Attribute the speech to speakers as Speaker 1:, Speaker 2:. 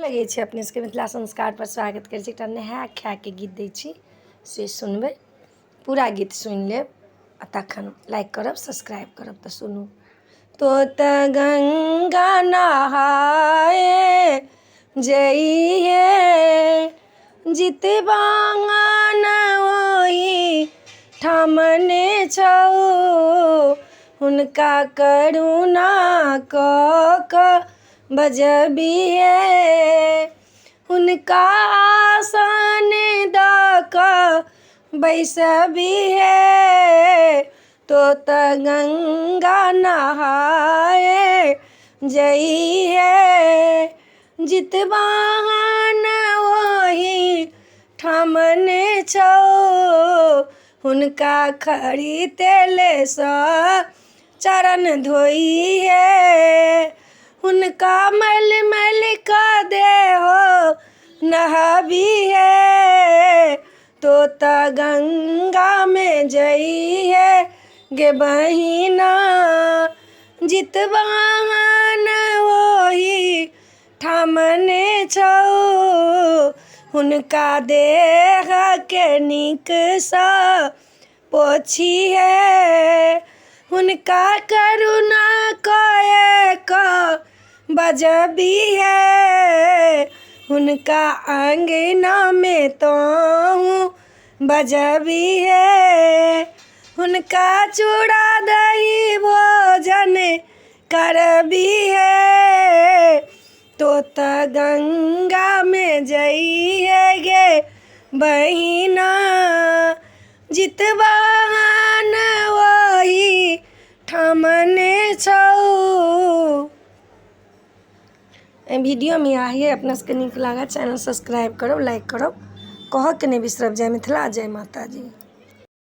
Speaker 1: लगे छे अपने सबके मिथिला संस्कार पर स्वागत करे छी। एकटा नहा खा के गीत दै छी से सुनबे। पूरा गीत सुन लेब आ तखन लाइक करब सब्सक्राइब करब तो सुनू। तो गंगा नहाए जइहे जितवांगन ओहि ठामने छौ हुनका करुणा क बजबिहे हुनका आसन द क बैसबिहे। तो गंगा नहाए जइहे जितवाहन ओहि ठामने छौ हुनका खरी तेले सँ चरण धोइहे हुनका मैल मैल क देहो नहबिहे। तो गंगा में जइहे गे बहिना जितवाहन ओहि ठामने छौ हुनका देह के नीक सँ पोछिहे हुनका करुणा कए क बजबिहे हुनका अंगना में तोहू बजबिहे हुनका चूड़ा दही भोजन करबिहे। तो गंगा में जइहे गे बहिना जितवाहन ओहि ठामने छौ। वीडियो में आहे अपना सबके नीक लागत चैनल सब्सक्राइब करब लाइक करब कहऽ के नहीं बिसरब। जय मिथिला जय माता जी।